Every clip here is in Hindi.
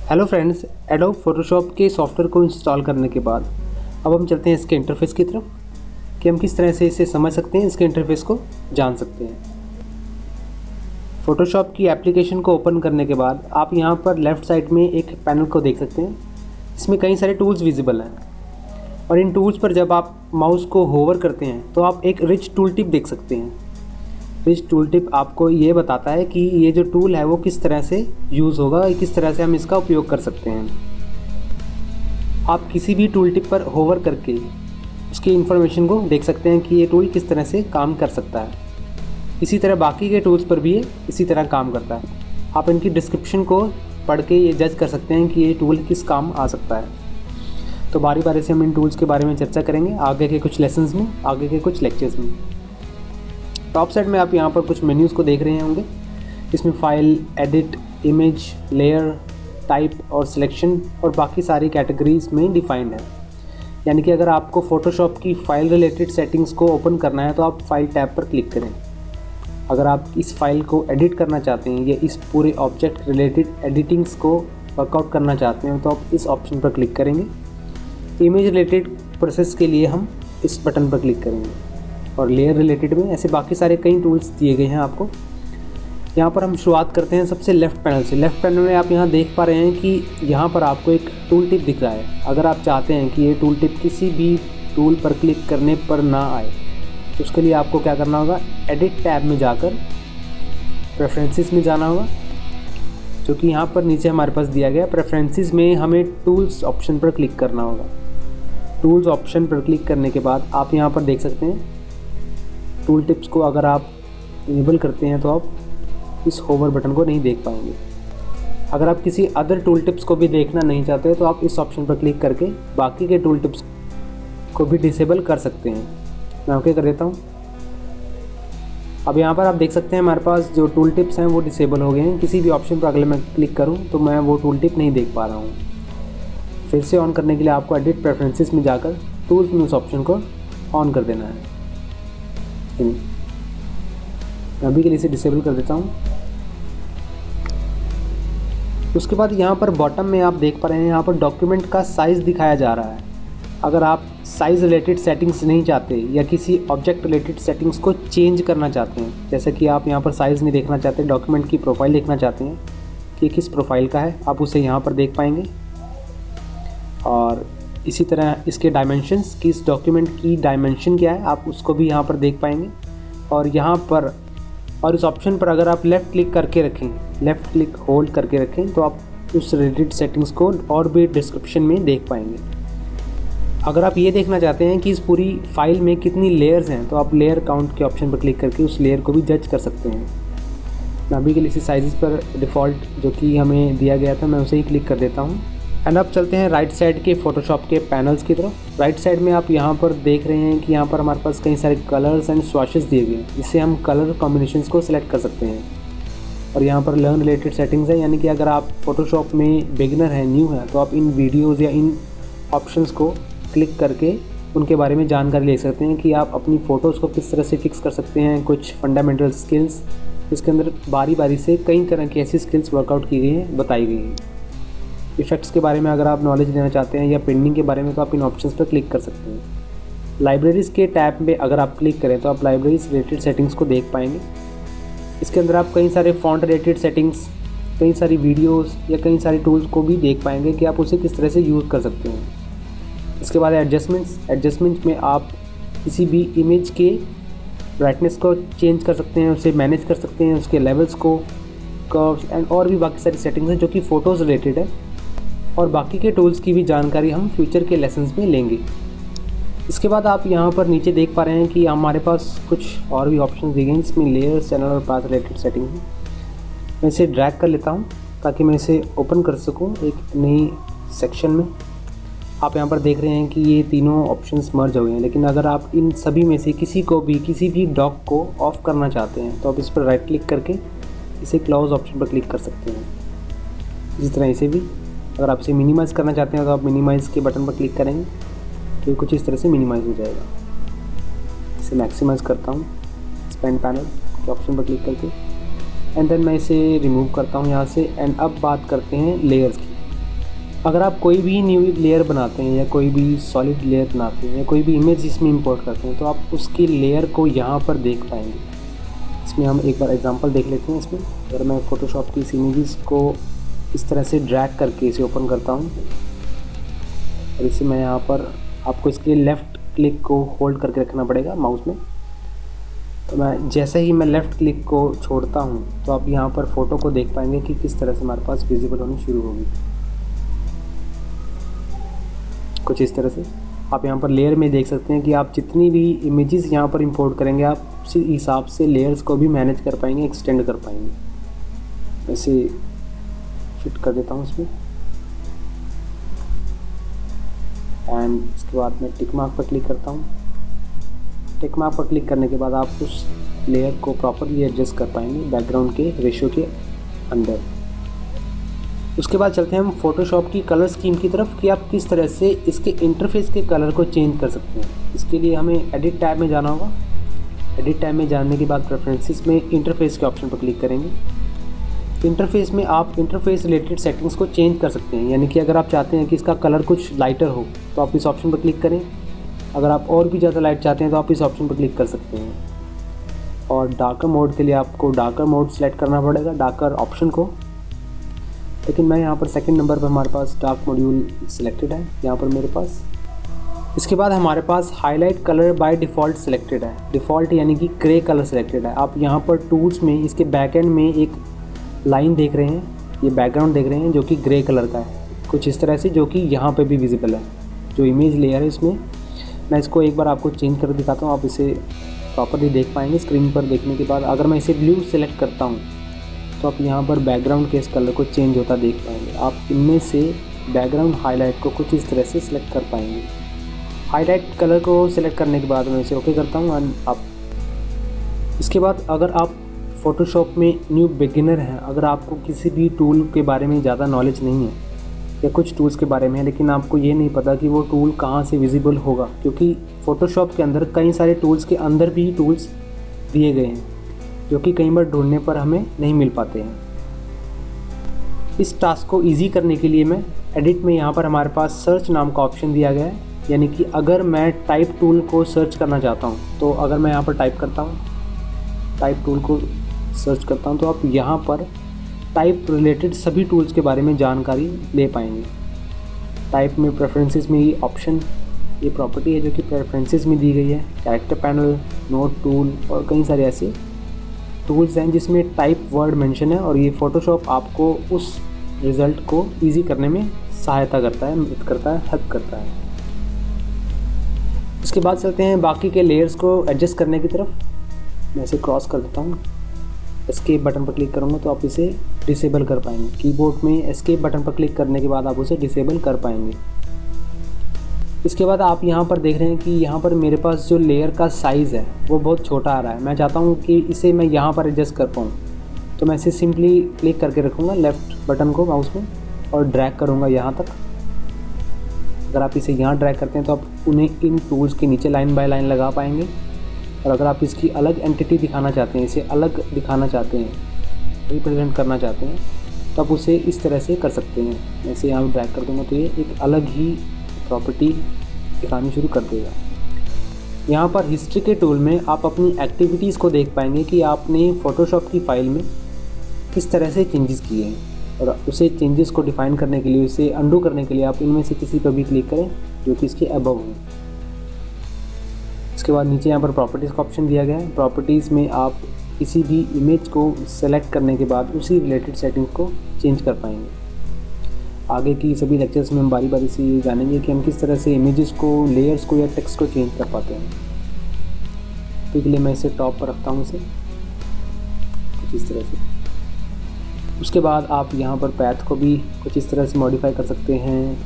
हेलो फ्रेंड्स, एडोब फोटोशॉप के सॉफ्टवेयर को इंस्टॉल करने के बाद अब हम चलते हैं इसके इंटरफेस की तरफ कि हम किस तरह से इसे समझ सकते हैं, इसके इंटरफेस को जान सकते हैं। फोटोशॉप की एप्लीकेशन को ओपन करने के बाद आप यहाँ पर लेफ़्ट साइड में एक पैनल को देख सकते हैं। इसमें कई सारे टूल्स विजिबल हैं और इन टूल्स पर जब आप माउस को होवर करते हैं तो आप एक रिच टूल टिप देख सकते हैं। रिच टूल टिप आपको ये बताता है कि ये जो टूल है वो किस तरह से यूज़ होगा, किस तरह से हम इसका उपयोग कर सकते हैं। आप किसी भी टूल टिप पर होवर करके उसकी इन्फॉर्मेशन को देख सकते हैं कि ये टूल किस तरह से काम कर सकता है। इसी तरह बाकी के टूल्स पर भी ये इसी तरह काम करता है। आप इनकी डिस्क्रिप्शन को पढ़ के ये जज कर सकते हैं कि ये टूल किस काम आ सकता है। तो बारी बारी से हम इन टूल्स के बारे में चर्चा करेंगे आगे के कुछ लेसन्स में, आगे के कुछ लेक्चर्स में। टॉप साइड में आप यहाँ पर कुछ मेन्यूज़ को देख रहे होंगे। इसमें file, edit, image, layer, type और सिलेक्शन और बाकी सारी कैटेगरीज में डिफाइंड है। यानी कि अगर आपको फ़ोटोशॉप की फ़ाइल रिलेटेड सेटिंग्स को ओपन करना है तो आप फाइल टैब पर क्लिक करें। अगर आप इस फाइल को एडिट करना चाहते हैं या इस पूरे ऑब्जेक्ट रिलेटेड एडिटिंग्स को वर्कआउट करना चाहते हैं तो आप इस ऑप्शन पर क्लिक करेंगे। इमेज रिलेटेड प्रोसेस के लिए हम इस बटन पर क्लिक करेंगे और लेयर रिलेटेड में ऐसे बाकी सारे कई टूल्स दिए गए हैं आपको। यहाँ पर हम शुरुआत करते हैं सबसे लेफ़्ट पैनल से। लेफ़्ट पैनल में आप यहाँ देख पा रहे हैं कि यहाँ पर आपको एक टूल टिप दिख रहा है। अगर आप चाहते हैं कि ये टूल टिप किसी भी टूल पर क्लिक करने पर ना आए तो उसके लिए आपको क्या करना होगा, एडिट टैब में जाकर प्रेफरेंसेस में जाना होगा, जो कि यहाँ पर नीचे हमारे पास दिया गया। प्रेफरेंसेस में हमें टूल्स ऑप्शन पर क्लिक करना होगा। टूल्स ऑप्शन पर क्लिक करने के बाद आप यहाँ पर देख सकते हैं टूल टिप्स को अगर आप इनेबल करते हैं तो आप इस होवर बटन को नहीं देख पाएंगे। अगर आप किसी अदर टूल टिप्स को भी देखना नहीं चाहते तो आप इस ऑप्शन पर क्लिक करके बाकी के टूल टिप्स को भी डिसेबल कर सकते हैं। मैं ओके कर देता हूँ। अब यहाँ पर आप देख सकते हैं हमारे पास जो टूल टिप्स हैं वो डिसेबल हो गए हैं। किसी भी ऑप्शन पर अगर मैं क्लिक करूँ तो मैं वो टूल टिप नहीं देख पा रहा हूँ। फिर से ऑन करने के लिए आपको एडिट प्रेफरेंसेस में जाकर टूल्स में उस ऑप्शन को ऑन कर देना है। मैं अभी के लिए इसे डिसेबल कर देता हूँ। उसके बाद यहाँ पर बॉटम में आप देख पा रहे हैं यहाँ पर डॉक्यूमेंट का साइज़ दिखाया जा रहा है। अगर आप साइज़ रिलेटेड सेटिंग्स नहीं चाहते या किसी ऑब्जेक्ट रिलेटेड सेटिंग्स को चेंज करना चाहते हैं, जैसे कि आप यहाँ पर साइज़ नहीं देखना चाहते, डॉक्यूमेंट की प्रोफाइल देखना चाहते हैं कि किस प्रोफाइल का है, आप उसे यहाँ पर देख पाएंगे। और इसी तरह इसके डायमेंशंस कि इस डॉक्यूमेंट की डायमेंशन क्या है आप उसको भी यहाँ पर देख पाएंगे। और यहाँ पर और इस ऑप्शन पर अगर आप लेफ़्ट क्लिक करके रखें, लेफ़्ट क्लिक होल्ड करके रखें तो आप उस रिलेटेड सेटिंग्स को और भी डिस्क्रिप्शन में देख पाएंगे। अगर आप ये देखना चाहते हैं कि इस पूरी फाइल में कितनी लेयर्स हैं तो आप लेयर काउंट के ऑप्शन पर क्लिक करके उस लेयर को भी जज कर सकते हैं। मैं अभी के लिए इसी साइज़ पर डिफ़ॉल्ट जो कि हमें दिया गया था मैं उसे ही क्लिक कर देता हूँ। एंड अब चलते हैं राइट साइड के फ़ोटोशॉप के पैनल्स की तरफ। राइट साइड में आप यहाँ पर देख रहे हैं कि यहाँ पर हमारे पास कई सारे कलर्स एंड स्वैशेस दिए गए हैं, जिससे हम कलर कॉम्बिनेशंस को सिलेक्ट कर सकते हैं। और यहाँ पर लर्न रिलेटेड सेटिंग्स है, यानी कि अगर आप फ़ोटोशॉप में बिगिनर हैं, न्यू है, तो आप इन वीडियोज़ या इन ऑप्शंस को क्लिक करके उनके बारे में जानकारी ले सकते हैं कि आप अपनी फ़ोटोज़ को किस तरह से फिक्स कर सकते हैं। कुछ फंडामेंटल स्किल्स, इसके अंदर बारी बारी से कई तरह की ऐसी स्किल्स वर्कआउट की गई हैं, बताई गई हैं। इफ़ेक्ट्स के बारे में अगर आप नॉलेज लेना चाहते हैं या पेंडिंग के बारे में तो आप इन ऑप्शंस पर क्लिक कर सकते हैं। लाइब्रेरीज़ के टैब में अगर आप क्लिक करें तो आप लाइब्रेरीज रिलेटेड सेटिंग्स को देख पाएंगे। इसके अंदर आप कई सारे फॉन्ट रिलेटेड सेटिंग्स, कई सारी वीडियोस या कई सारे टूल्स को भी देख पाएंगे कि आप उसे किस तरह से यूज़ कर सकते हैं। इसके बाद एडजस्टमेंट्स में आप किसी भी इमेज के ब्राइटनेस को चेंज कर सकते हैं, उसे मैनेज कर सकते हैं, उसके लेवल्स को, कर्व्स एंड और भी बाकी सारी सेटिंग्स हैं जो कि फ़ोटोज़ रिलेटेड है। और बाकी के टूल्स की भी जानकारी हम फ्यूचर के लेसन्स में लेंगे। इसके बाद आप यहाँ पर नीचे देख पा रहे हैं कि हमारे पास कुछ और भी ऑप्शन दिए गए हैं। इसमें लेयर, चैनल और पाथ रिलेटेड सेटिंग है। मैं इसे ड्रैग कर लेता हूँ ताकि मैं इसे ओपन कर सकूँ एक नई सेक्शन में। आप यहाँ पर देख रहे हैं कि ये तीनों ऑप्शंस मर्ज हो गए हैं, लेकिन अगर आप इन सभी में से किसी भी डॉक को ऑफ़ करना चाहते हैं तो आप इस पर राइट क्लिक करके इसे क्लोज ऑप्शन पर क्लिक कर सकते हैं। इसी तरह इसे भी अगर आप इसे मिनिमाइज़ करना चाहते हैं तो आप मिनिमाइज़ के बटन पर क्लिक करेंगे तो कुछ इस तरह से मिनिमाइज़ हो जाएगा। इसे मैक्सिमाइज़ करता हूँ स्पेंड पैनल के ऑप्शन पर क्लिक करके, एंड देन मैं इसे रिमूव करता हूँ यहाँ से। एंड अब बात करते हैं लेयर्स की। अगर आप कोई भी न्यू लेयर बनाते हैं या कोई भी सॉलिड लेयर बनाते हैं या कोई भी इमेज इसमें इंपोर्ट करते हैं तो आप उसकी लेयर को यहाँ पर देख पाएंगे। इसमें हम एक बार एग्जांपल देख लेते हैं। इसमें अगर मैं फ़ोटोशॉप की इस इमेजेस को इस तरह से ड्रैग करके इसे ओपन करता हूँ और इसे मैं यहाँ पर, आपको इसके लिए लेफ़्ट क्लिक को होल्ड करके रखना पड़ेगा माउस में। तो मैं जैसे ही मैं लेफ़्ट क्लिक को छोड़ता हूँ तो आप यहाँ पर फ़ोटो को देख पाएंगे कि किस तरह से हमारे पास विजिबल होनी शुरू होगी। कुछ इस तरह से आप यहाँ पर लेयर में देख सकते हैं कि आप जितनी भी इमेजेस यहाँ पर इंपोर्ट करेंगे आप उसी हिसाब से लेयर्स को भी मैनेज कर पाएंगे, एक्सटेंड कर पाएंगे। ऐसे फिट कर देता हूँ इसमें एंड इसके बाद मैं टिक मार्क पर क्लिक करता हूँ। टिक मार्क पर क्लिक करने के बाद आप उस लेयर को प्रॉपरली एडजस्ट कर पाएंगे बैकग्राउंड के रेशियो के अंदर। उसके बाद चलते हैं हम फोटोशॉप की कलर स्कीम की तरफ कि आप किस तरह से इसके इंटरफेस के कलर को चेंज कर सकते हैं। इसके लिए हमें एडिट टैब में जाना होगा। एडिट टैब में जाने के बाद प्रेफरेंसेस में इंटरफेस के ऑप्शन पर क्लिक करेंगे। इंटरफेस में आप इंटरफेस रिलेटेड सेटिंग्स को चेंज कर सकते हैं, यानी कि अगर आप चाहते हैं कि इसका कलर कुछ लाइटर हो तो आप इस ऑप्शन पर क्लिक करें। अगर आप और भी ज़्यादा लाइट चाहते हैं तो आप इस ऑप्शन पर क्लिक कर सकते हैं। और डार्कर मोड के लिए आपको डार्कर मोड सेलेक्ट करना पड़ेगा, डार्कर ऑप्शन को। लेकिन मैं यहाँ पर सेकंड नंबर पर हमारे पास डार्क मॉड्यूल सिलेक्टेड है यहाँ पर मेरे पास। इसके बाद हमारे पास highlight colour by default selected है। डिफ़ॉल्ट यानी कि ग्रे कलर सिलेक्टेड है। आप यहाँ पर टूल्स में इसके बैक एंड में एक लाइन देख रहे हैं, ये बैकग्राउंड देख रहे हैं जो कि ग्रे कलर का है, कुछ इस तरह से, जो कि यहाँ पे भी विजिबल है। जो इमेज लेयर है इसमें, मैं इसको एक बार आपको चेंज कर दिखाता हूँ, आप इसे प्रॉपरली देख पाएंगे स्क्रीन पर देखने के बाद। अगर मैं इसे ब्लू सेलेक्ट करता हूँ तो आप यहाँ पर बैकग्राउंड के इस कलर को चेंज होता देख पाएंगे। आप इनमें से बैकग्राउंड हाईलाइट को कुछ इस तरह से सिलेक्ट कर पाएंगे। हाईलाइट कलर को सिलेक्ट करने के बाद मैं इसे ओके करता हूँ। आप इसके बाद अगर आप फ़ोटोशॉप में न्यू बिगिनर हैं, अगर आपको किसी भी टूल के बारे में ज़्यादा नॉलेज नहीं है या कुछ टूल्स के बारे में है लेकिन आपको ये नहीं पता कि वो टूल कहाँ से विजिबल होगा, क्योंकि फ़ोटोशॉप के अंदर कई सारे टूल्स के अंदर भी टूल्स दिए गए हैं जो कि कई बार ढूंढने पर हमें नहीं मिल पाते हैं। इस टास्क को ईजी करने के लिए मैं एडिट में यहाँ पर हमारे पास सर्च नाम का ऑप्शन दिया गया है, यानी कि अगर मैं टाइप टूल को सर्च करना चाहता हूँ तो अगर मैं यहाँ पर टाइप करता हूँ, टाइप टूल को सर्च करता हूँ, तो आप यहाँ पर टाइप रिलेटेड सभी टूल्स के बारे में जानकारी ले पाएंगे। टाइप में प्रेफरेंसेस में ये ऑप्शन, ये प्रॉपर्टी है जो कि प्रेफरेंसेस में दी गई है। कैरेक्टर पैनल, नोट टूल और कई सारे ऐसे टूल्स हैं जिसमें टाइप वर्ड मेंशन है, और ये फ़ोटोशॉप आपको उस रिज़ल्ट को ईजी करने में सहायता करता है, मदद करता है, हेल्प करता है। इसके बाद चलते हैं बाकी के लेयर्स को एडजस्ट करने की तरफ। मैं इसे क्रॉस कर देता हूँ। एस्केप बटन पर क्लिक करूँगा तो आप इसे डिसेबल कर पाएंगे। कीबोर्ड में एस्केप बटन पर क्लिक करने के बाद आप उसे डिसेबल कर पाएंगे। इसके बाद आप यहाँ पर देख रहे हैं कि यहाँ पर मेरे पास जो लेयर का साइज़ है वो बहुत छोटा आ रहा है। मैं चाहता हूँ कि इसे मैं यहाँ पर एडजस्ट कर पाऊँ, तो मैं इसे सिंपली क्लिक करके रखूँगा लेफ़्ट बटन को माउस में और ड्रैग करूँगा यहाँ तक। अगर आप इसे यहाँ ड्रैग करते हैं तो आप उन्हें इन टूल्स के नीचे लाइन बाय लाइन लगा पाएंगे। और अगर आप इसकी अलग एंटिटी दिखाना चाहते हैं, इसे अलग दिखाना चाहते हैं, रिप्रेजेंट करना चाहते हैं, तो आप उसे इस तरह से कर सकते हैं। मैं इसे यहाँ ड्रैग कर दूँगा तो ये एक अलग ही प्रॉपर्टी दिखानी शुरू कर देगा। यहाँ पर हिस्ट्री के टूल में आप अपनी एक्टिविटीज़ को देख पाएंगे कि आपने फ़ोटोशॉप की फ़ाइल में किस तरह से चेंजेस किए हैं, और उसे चेंजेस को डिफ़ाइन करने के लिए, उसे अंडू करने के लिए आप इनमें से किसी पर भी क्लिक करें जो कि इसके अबव हो। इसके बाद नीचे यहाँ पर प्रॉपर्टीज़ का ऑप्शन दिया गया है। प्रॉपर्टीज़ में आप किसी भी इमेज को सेलेक्ट करने के बाद उसी रिलेटेड सेटिंग को चेंज कर पाएंगे। आगे की सभी लेक्चर्स में हम बारी बारी से ये जानेंगे कि हम किस तरह से इमेजेस को, लेयर्स को या टेक्स्ट को चेंज कर पाते हैं। तो इसके लिए मैं इसे टॉप पर रखता हूँ, इसे कुछ इस तरह से। उसके बाद आप यहाँ पर पैथ को भी कुछ इस तरह से मॉडिफाई कर सकते हैं,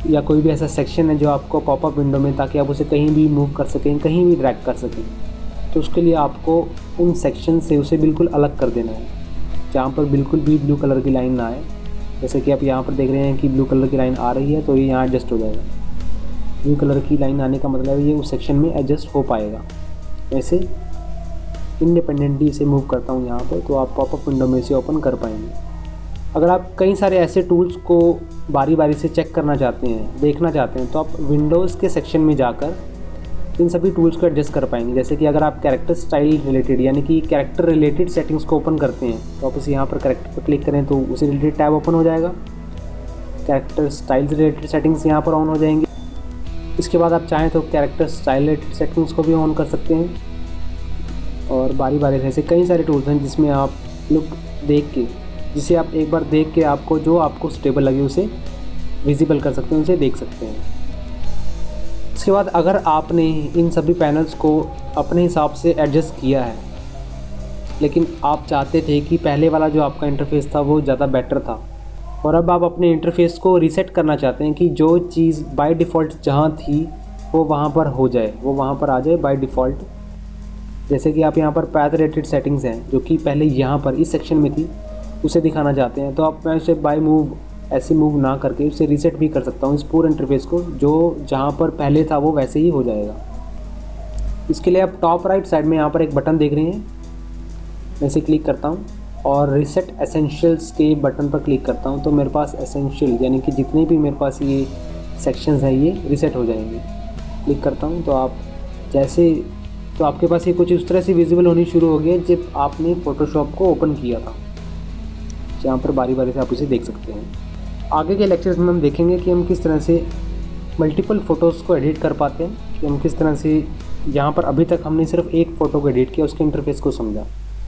या कोई भी ऐसा सेक्शन है जो आपको पॉपअप विंडो में, ताकि आप उसे कहीं भी मूव कर सकें, कहीं भी ड्रैग कर सकें। तो उसके लिए आपको उन सेक्शन से उसे बिल्कुल अलग कर देना है, जहाँ पर बिल्कुल भी ब्लू कलर की लाइन ना आए। जैसे कि आप यहाँ पर देख रहे हैं कि ब्लू कलर की लाइन आ रही है, तो ये यहाँ एडजस्ट हो जाएगा। ब्लू कलर की लाइन आने का मतलब ये उस सेक्शन में एडजस्ट हो पाएगा। वैसे इंडिपेंडेंटली इसे मूव करता हूँ यहाँ पर, तो आप पॉपअप विंडो में इसे ओपन कर पाएंगे। अगर आप कई सारे ऐसे टूल्स को बारी बारी से चेक करना चाहते हैं, देखना चाहते हैं, तो आप विंडोज़ के सेक्शन में जाकर इन सभी टूल्स को एडजस्ट कर पाएंगे। जैसे कि अगर आप कैरेक्टर स्टाइल रिलेटेड यानी कि कैरेक्टर रिलेटेड सेटिंग्स को ओपन करते हैं तो आप इसे यहाँ पर कैरेक्टर पर क्लिक करें तो उसे रिलेटेड टैब ओपन हो जाएगा। कैरेक्टर स्टाइल रिलेटेड सेटिंग्स यहाँ पर ऑन हो जाएंगी। इसके बाद आप चाहें तो कैरेक्टर स्टाइल रिलेटेड सेटिंग्स को भी ऑन कर सकते हैं। और बारी बारी से ऐसे कई सारे टूल्स हैं जिसमें आप लुक देख के, जिसे आप एक बार देख के आपको जो आपको सुटेबल लगे उसे विजिबल कर सकते हैं, उसे देख सकते हैं। इसके बाद अगर आपने इन सभी पैनल्स को अपने हिसाब से एडजस्ट किया है, लेकिन आप चाहते थे कि पहले वाला जो आपका इंटरफेस था वो ज़्यादा बेटर था, और अब आप अपने इंटरफेस को रीसेट करना चाहते हैं कि जो चीज़ बाय डिफ़ॉल्ट जहाँ थी वो वहाँ पर हो जाए, वो वहाँ पर आ जाए बाय डिफ़ॉल्ट। जैसे कि आप यहाँ पर पैथ रिलेटेड सेटिंग्स हैं जो कि पहले यहाँ पर इस सेक्शन में थी, उसे दिखाना चाहते हैं, तो आप मैं उसे बाय मूव ऐसे मूव ना करके उसे रीसेट भी कर सकता हूँ इस पूरे इंटरफेस को, जो जहाँ पर पहले था वो वैसे ही हो जाएगा। इसके लिए आप टॉप राइट साइड में यहाँ पर एक बटन देख रहे हैं, मैं इसे क्लिक करता हूँ और रीसेट एसेंशियल्स के बटन पर क्लिक करता हूँ तो मेरे पास एसेंशियल यानी कि जितने भी मेरे पास ये सेक्शंस हैं ये रीसेट हो जाएंगे। क्लिक करता हूँ तो आप जैसे तो आपके पास ये कुछ उस तरह से विजिबल होनी शुरू हो गई जब आपने फ़ोटोशॉप को ओपन किया था। यहाँ पर बारी बारी से आप इसे देख सकते हैं। आगे के लेक्चर्स में हम देखेंगे कि हम किस तरह से मल्टीपल फ़ोटोज़ को एडिट कर पाते हैं, कि हम किस तरह से यहाँ पर अभी तक हमने सिर्फ एक फ़ोटो को एडिट किया, उसके इंटरफेस को समझा।